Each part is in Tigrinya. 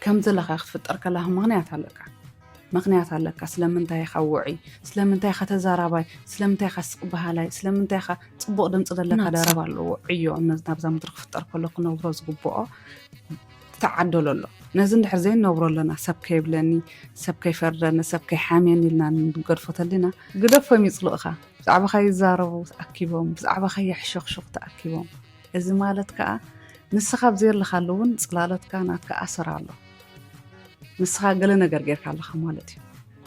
كم زلخ خفتر كلاه مغنيات عليك سلمنتاي خوعي سلمنتاي ختزارباي سلمنتاي خسق بهالاي سلمنتاي خ صبق دمص دلك دارب الله عيو نابزا مدر خفتر كله كنبرو زغبؤ تعدل له نزن دحر زين نبرو لنا سب كيبلني سب كيفردنا سب كيحاميني لنا نقرفت لنا قدفو يمصلوخا بزعبا خي يزاربو تاكيبهم بزعبا خي يحشخشخ تاكيبهم እዚ ማለት ከዓ ንስኻ ብዘይርልካ ኣለውን ፅላሎትካ ናትካ ኣሰር ኣሎ ንስኻ ገለ ነገር ጌርካ ኣለኻ ማለት እዩ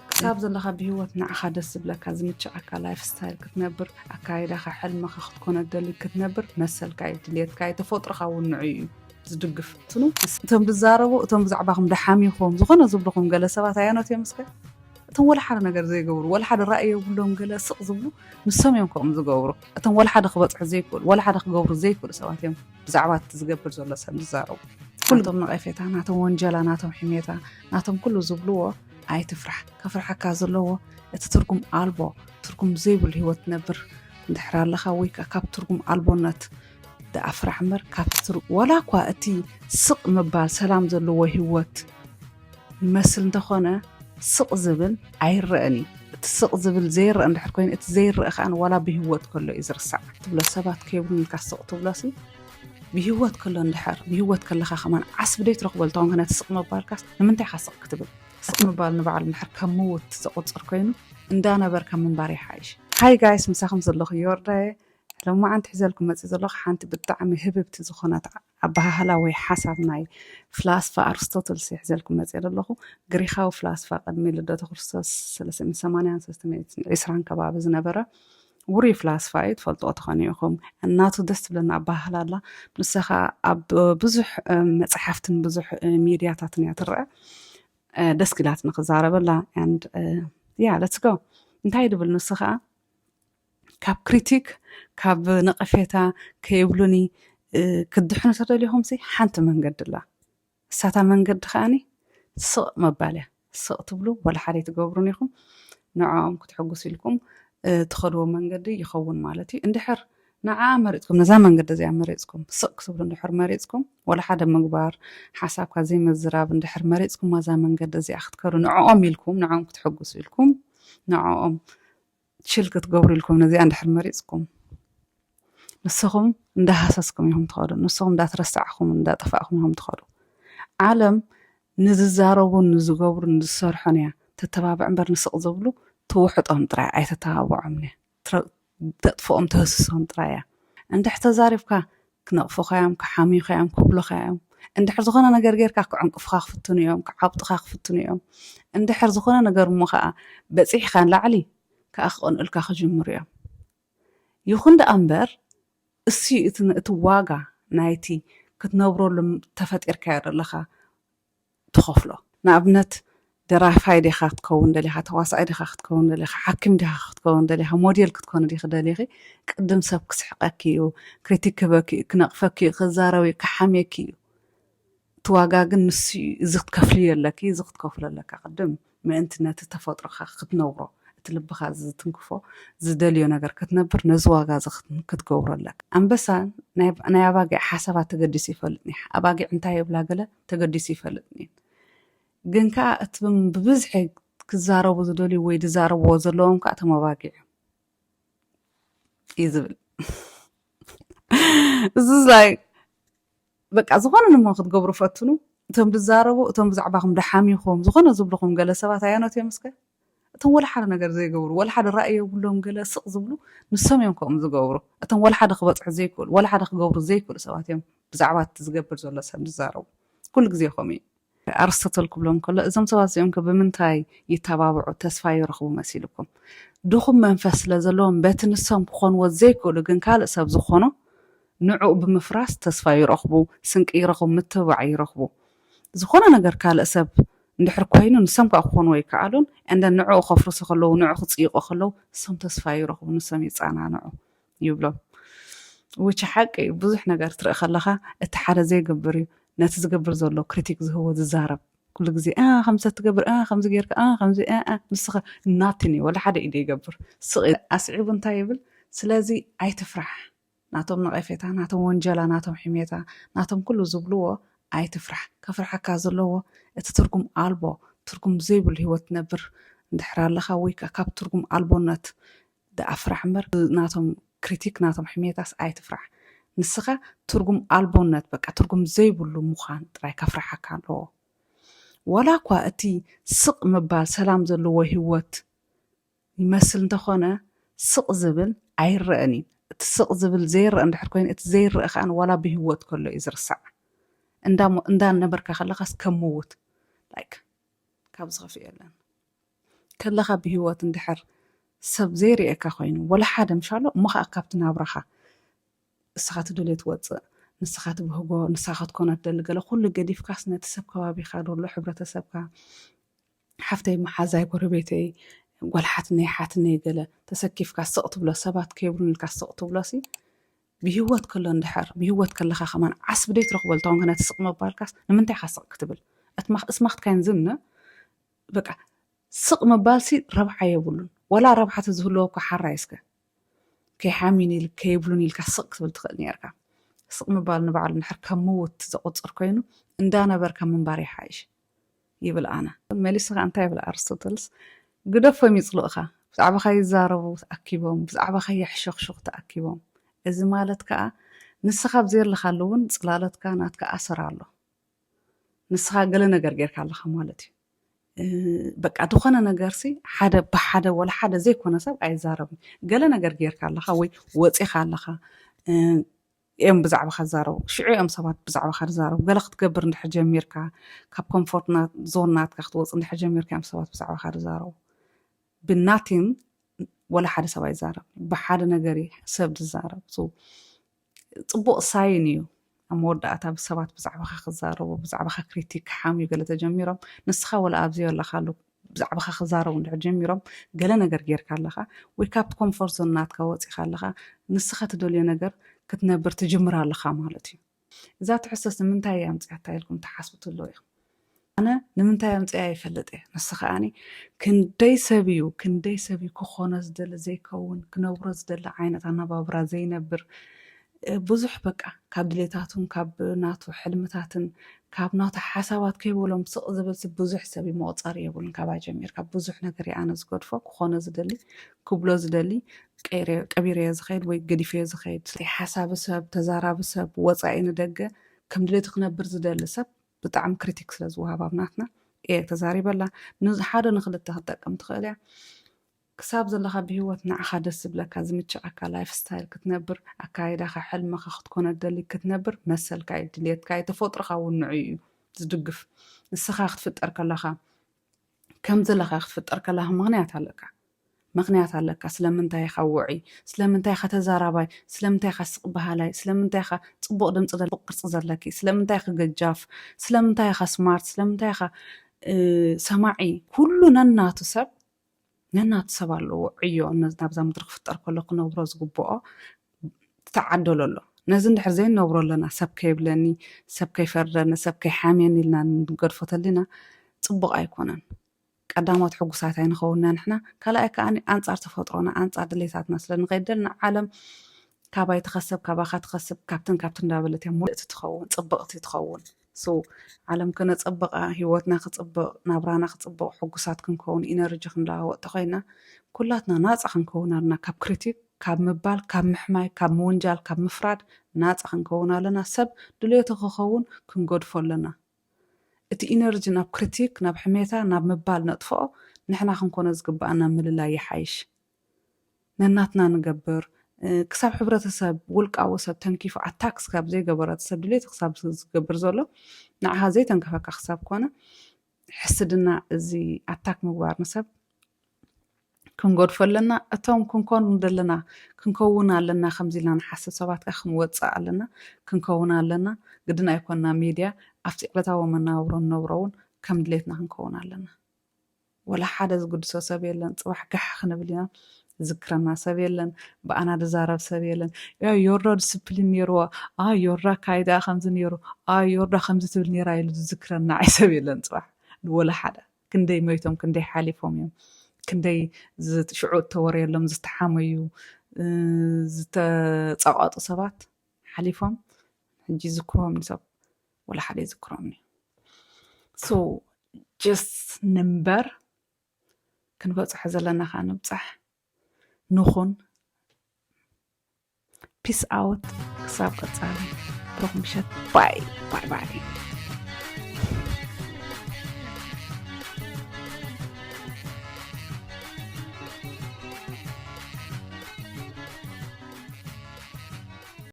ክሳብ ዘለኻ ብሂወት ንዓኻ ደስ ዝብለካ ዝምችዓካ ላይፍ ስታይል ክትነብር ኣካይዳኻ ሕልምኻ ክትኮነ ደሊ ክትነብር መሰልካ ድሌትካ ተፈጥሮኻ እውን ንዑ እዩ ዝድግፍ ትኑ እቶም ብዛረቡ እቶም ብዛዕባኹም ደሓሚኹም ዝኾነ ዝብልኹም ገለ ሰባት ኣያኖት እዮም እስከ እቶም ወላ ሓደ ነገር ዘይገብሩ ወላ ሓደ ራእይ የብሎም ገለ ስቕ ዝብሉ ንሶም እዮም ከምኡ ዝገብሩ እቶም ወላ ሓደ ክበፅሑ ዘይክእሉ ወላ ሓደ ክገብሩ ዘይክእሉ ሰባት እዮም ብዛዕባ ዝገብር ዘሎ ሰብ ዝዛረቡ ኩሎም ነቐፌታ ናቶም ወንጀላ ናቶም ሕሜታ ናቶም ኩሉ ዝብልዎ ኣይትፍራሕ ከፍርሐካ ዘለዎ እቲ ትርጉም ኣልቦ ትርጉም ዘይብሉ ሂወት ነብር እንድሕር ኣለኻ ወይ ካብ ትርጉም ኣልቦነት ደኣፍራሕ እምበር ካብ ወላ እኳ እቲ ስቕ ምባል ሰላም ዘለዎ ሂወት ይመስል እንተኾነ ስቕ ዝብል ኣይረአኒ እቲ ስቕ ዝብል ዘይረአ እንድሕር ኮይኑ እቲ ዘይረአ ከዓ ወላ ብሂወት ከሎ እዩ ዝርሳዕ ትብሎ ሰባት ከይብሉን ኢልካ ስቕ ትብሎሲ ብሂወት ከሎ እንድሕር ብሂወት ከለኻ ከማን ዓስቢ ደይትረኽቦ ልተውን ክነት ስቕ ምባልካስ ንምንታይ ኢኻ ስቕ ክትብል ስቕ ምባል ንበዓል እንድሕር ከም ምውት ዝቑፅር ኮይኑ እንዳነበርካ ምንባር ይሓይሽ ሃይ ጋይስ ምሳኹም ዘለኹ የወርዳየ لما أنت حزلكم متزلق حنت بالدعم هببت زخنات أبهلا وحسب ناي فلاسفة أرسطوطل سيحزلكم متزلقه جريخا وفلاسفة قد ميلاد خرصص 380 إسران كباب زنبرة وري فلاسفة يتفضلوا تخانيهم الناتو دست لنا أبهلا لا نسخة أب بزح متحفتن بزح ميدياتاتني أترى دسكلات نخزارة بلا and yeah let's go انتهي دبل نسخة كاب كريتيك كاب نقفيتا كيبلوني كدحنا تدليهم سي حانت منقد الله ساتا منقد خاني سق مبالي سق تبلو ولا حد يتقبرونيكم نعم كتحقسي لكم تخلوا منقد يخون مالتي اندحر نعم مريضكم نزا منقد زي مريضكم سق تبلو اندحر مريضكم ولا حدا مقبار حسابك زي مزراب اندحر مريضكم مازا منقد زي اختكروا نعم يلكم نعم كتحقسي لكم نعم شلكت قبر لكم نزي عند حر مريضكم نسخهم ندا حساسكم يهم تخالوا نسخهم دا ترسعكم ندا طفاكم يهم تخالوا عالم نززاربون نزقبر نزسرحنيا تتبابع عمبر نسق زبلو توحطهم طرا اي تتابعهم تطفئهم تهسسهم طرايا عند احتزارفك كنقفو خيام كحامي خيام كبلو خيام عند حر زخونه ነገር ጌርካ ክዕንቅፍኻ ክፍትኑ እዮም ክዓብጥኻ ክፍትኑ እዮም عند حر زخونه ነገር ሞ ከዓ በፂሕኻ ላዕሊ كأخون إلك خجمريا يخون ده أمبر السي اتواجع نايتي كتنبرو لم تفت إركار لخا تخفله نابنت درافاي دي خاخت كون دلي خا تواصاي دي خاخت كون دلي خا حاكم دي خاخت كون دلي خا موديل كتكون دي خدالي قدم سبك سحقكيو كريتيك بكي كنقفكي خزاروي كحاميكي تواجعن السي زغت كفلي لكي زغت كفل لك قدم ما انت نتتفطر خاخت تنبرو تلبخ تنكفو زدليو نجار كتنبر نزواجا زخت كتجورلك أم بس أنا أباجي حسابات تقدسي فلتني أباجي أنتي بلا جلة تقدسي فلتني جنكا أتبم ببزح كزارو زدلي ويد زارو وزلهم كأتم أباجي إزبل this is like بق زخنا نما خد جبرو فتنو تم بزارو تم بزعبهم دحاميهم زخنا زبلهم جلسات عيانات يمسكه أتم ولا حدا نجار زي جورو ولا حدا رأيه يقولهم قلا سق زبلو نسمي يومكم زي جورو أتم ولا حدا خبط زي كل ولا حدا خجورو زي كل سواتهم بزعبات تزجبر زولا سام زارو كل جزء خمي أرسطل كلهم كل إذا مسوات يومك بمنتهي يتابعوا تسفاي يرخبوا مسيلكم دخم منفس لزلهم بيت النسام خون وزي كل جن كال سب زخونه نوع بمفراس تسفاي يرخبوا سنك يرخبوا متبع يرخبوا زخونه نجار كال سب ندحر كوينو نسمك أخون ويكعلون عندنا نوع خفرس خلو نوع خصيق خلو سم تسفاي رخو نسمي صانا نوع يبلو وش حق بزح نجار ترى خلها التحرى زي جبري ناس جبر زلو كريتيك هو الزهرب كل جزء خمسة تجبر خمسة غيرك خمسة نسخة ناتني ولا حدا إيدي جبر صغير أصعب طيبل سلازي أي تفرح ناتهم نقفيتها ناتهم ونجلا ناتهم حميتها ناتهم كله زبلوه ኣይትፍራሕ ከፍርሐካ ዘለዎ እቲ ትርጉም ኣልቦ ትርጉም ዘይብሉ ሂወት ትነብር እንድሕር ኣለኻ ወይ ካብ ትርጉም ኣልቦነት ኣፍራሕ እምበር ናቶም ክሪቲክ ናቶም ሕሜታስ ኣይትፍራሕ ንስኻ ትርጉም ኣልቦነት በቃ ትርጉም ዘይብሉ ምዃን ጥራይ ከፍርሐካ ኣለዎ ወላ እኳ እቲ ስቕ ምባል ሰላም ዘለዎ ሂወት ይመስል እንተኾነ ስቕ ዝብል ኣይረአን እቲ ስቕ ዝብል ዘይረአ እንድሕር ኮይኑ እቲ ዘይረአ ከዓ ወላ ብሂወት ከሎ እዩ ዝርሳዕ እንዳነበርካ ከለኻስ ከምውት ላይክ ካብ ዝኸፍ የለን ከለኻ ብሂወት እንድሕር ሰብ ዘይርአካ ኮይኑ ወላ ሓደ ምሻሎ እሞ ከዓ ካብቲ ናብራኻ ንስኻ ትደልዮ ትወፅእ ንስኻ ትብህጎ ንስኻ ክትኮነ ትደሊ ገለ ኩሉ ገዲፍካስ ነቲ ሰብ ከባቢኻ ደሎ ሕብረተሰብካ ሓፍተይ መሓዛይ ጎረቤተይ ጓልሓትነይ ሓትነይ ገለ ተሰኪፍካ ስቕ ትብሎ ሰባት ከይብሉን ኢልካ ስቕ ትብሎሲ ብሂወት ከሎ እንድሕር ብሂወት ከለኻ ከማን ዓስቢ ደይ ትረኽቦ እንተኾን ከነ ትስቕ ምባልካስ ንምንታይ ኢኻ ስቕ ክትብል እስማኽትካይን ዝነ በቃ ስቕ ምባልሲ ረብሓ የብሉን ወላ ረብሓ ተዝህልዎ እኳ ሓራይስከ ከይሓሚን ኢል ከይብሉን ኢልካ ስቕ ክትብል ትኽእል ነርካ ስቕ ምባል ንባዕሉ እንድሕር ከም ምውት ዘቑፅር ኮይኑ እንዳነበርካ ምንባር ይሓይሽ ይብል ኣነ መሊስኻ እንታይ ይብል ኣርስቶተልስ ግደፎም ይፅልኡኻ ብዛዕባኻ ይዛረቡ ተኣኪቦም ብዛዕባኻ የሕሸኽሽኽ ተኣኪቦም እዚ ማለት ከዓ ንስኻ ብዘይርለኻሉ እውን ፅላለትካ ናትካ ኣሰር ኣሎ ንስኻ ገለ ነገር ጌርካ ኣለኻ ማለት እዩ በቃ ዝኾነ ነገርሲ ሓደ ብሓደ ወላ ሓደ ዘይኮነ ሰብ ኣይዛረብን ገለ ነገር ጌርካ ኣለኻ ወይ ወፂኻ ኣለኻ እዮም ብዛዕባኻ ዝዛረቡ ሽዑኦም ሰባት ብዛዕባኻ ዝዛረቡ ገለ ክትገብር እንድሕር ጀሚርካ ካብ ኮምፎርት ዞን ናትካ ክትወፅእ እንድሕር ጀሚርካ እዮም ሰባት ብዛዕባኻ ዝዛረቡ ብናቲን ወላ ሓደ ሰብ ኣይዛረብ ብሓደ ነገር ሰብ ዝዛረብ ፅቡቕ ሳይን እዩ ኣብ መወዳእታ ብሰባት ብዛዕባኻ ክዛረቡ ብዛዕባኻ ክሪቲክ ሓምዩ ገለ ተጀሚሮም ንስኻ ወላ ኣብዚ ኣለኻሉ ብዛዕባኻ ክዛረቡ እንድሕር ጀሚሮም ገለ ነገር ጌርካ ኣለኻ ወይ ካብቲ ኮምፎርት ዞን ናትካ ወፂኻ ኣለኻ ንስኻ ትደልዮ ነገር ክትነብር ትጅምር ኣለኻ ማለት እዩ እዛ ትሕሰስ ንምንታይ እያ ምፅያታ ኢልኩም ተሓስቡ ትሎ ኢኹም ኣነ ንምንታይ ኣምፅያ ይፈልጥ እየ ንስኸኣኒ ክንደይ ሰብ እዩ ክኾነ ዝደሊ ዘይከውን ክነብሮ ዝደሊ ዓይነት ኣነባብራ ዘይነብር ብዙሕ በቃ ካብ ድሌታቱን ካብ ናቱ ሕልምታትን ካብ ናቱ ሓሳባት ከይበሎም ስቕ ዝበልሲ ብዙሕ ሰብ መቁፀር የብሉን ካብ ጀሚርካ ብዙሕ ነገር ኣነ ዝገድፎ ክኾነ ዝደሊ ክብሎ ዝደሊ ቀቢረየ ዝኸይድ ወይ ገዲፈየ ዝኸይድ ሓሳብ ሰብ ተዛራቢ ሰብ ወፃኢ ንደገ ከም ድሌቱ ክነብር ዝደሊ ሰብ ብጣዕሚ ክሪቲክ ስለ ዝወሃብ ኣብ ናትና ተዛሪበላ ሓደ ንክልተ ክትጠቀም ትኽእል እያ ክሳብ ዘለኻ ብሂወት ንዓኻ ደስ ዝብለካ ዝምችቐካ ላይፍ ስታይል ክትነብር ኣካይዳኻ ሕልምኻ ክትኮነ ደሊ ክትነብር መሰልካ ድሌትካ ተፈጥሮኻ እውን ንዑ እዩ ዝድግፍ ንስኻ ክትፍጠር ከለኻ ከም ዘለኻ ክትፍጠር ከለኻ ምክንያት ኣለካ ስለምንታይ ኢኻ ውዒ ስለምንታይ ኢኻ ተዛራባይ ስለምንታይ ኢኻ ስቕ ባህላይ ስለምንታይ ኢኻ ፅቡቕ ድምፂ ዘለዎ ቅርፂ ዘለኪ ስለምንታይ ኢኻ ገጃፍ ስለምንታይ ኢኻ ስማርት ስለምንታይ ኢኻ ሰማዒ ኩሉ ነናቱ ሰብ ኣለዎ ዕዮ ናብዛ ምድሪ ክፍጠር ከሎ ክነብሮ ዝግብኦ ተዓደሎ ኣሎ ነዚ እንድሕር ዘይነብሮ ኣለና ሰብ ከይብለኒ ሰብ ከይፈርደኒ ሰብ ከይሓምየኒ ኢልና ንገድፎ ተሊና ፅቡቕ ኣይኮነን ቀዳሞት ሕጉሳት ኣይንኸውና ንሕና ካልኣይ ከዓ ኣንጻር ተፈጥሮና ኣንጻር ድሌታትና ስለንኸይደልና ዓለም ካባይ ትኸስብ ካባኻ ትኸስብ ካብትን እንዳበለት እያ ሙልእቲ ትኸውን ፅብቕቲ ትኸውን ዓለም ክነፅብቕ ሂወትና ክፅብቕ ናብራና ክፅብቕ ሕጉሳት ክንከውን ኢነርጂ ክንለዋወጥ ተኾይና ኩላትና ናፃ ክንከውን ኣለና ካብ ክሪቲክ ካብ ምባል ካብ ምሕማይ ካብ ምውንጃል ካብ ምፍራድ ናፃ ክንከውን ኣለና ሰብ ድሌቱ ክኸውን ክንገድፎ ኣለና እቲ ኢነርጂ ናብ ክሪቲክ ናብ ሕሜታ ናብ ምባል ነጥፍኦ ንሕና ክንኮነ ዝግባአና ምልላይ ይሓይሽ ነናትና ንገብር ክሳብ ሕብረተሰብ ውልቃዊ ሰብ ተንኪፉ ኣታክስ ካብ ዘይገበረት ሰብ ድሌት ክሳብ ዝገብር ዘሎ ንዓኻ ዘይተንከፈካ ክሳብ ኮነ ሕስድና እዚ ኣታክ ምግባር ንሰብ ክንገድፎ ኣለና እቶም ክንከውን ኣለና ከምዚ ኢልና ንሓስብ ሰባትካ ክንወፅእ ኣለና ክንከውን ኣለና ግድን ኣይኮንና ሚድያ ኣብቲ ዕለታዊ መነባብሮ ንነብሮውን ከም ድሌትና ክንከውን ኣለና ወላ ሓደ ዝግድሶ ሰብ የለን ፅባሕ ጋሕ ክንብል ኢና ዝክረና ሰብ የለን ብኣና ድዛረብ ሰብ የለን ዮርዳ ዲስፕሊን ነይርዎ ዮርዳ ካይዳ ከምዚ ነይሩ ዮርዳ ከምዚ ትብል ነይራ ኢሉ ዝዝክረና ዓይ ሰብ የለን ፅባሕ ወላ ሓደ ክንደይ ሞይቶም ክንደይ ሓሊፎም እዮም ክንደይ ሽዑ ተወርየሎም ዝተሓመዩ ዝተፀቐጡ ሰባት ሓሊፎም ሕጂ ዝክሮም ሰብ ولا حد يذكرني. So just نمبر كنبصح زلنا خنبصح نخون peace out كساب قصالي بروح مشت باي باي باي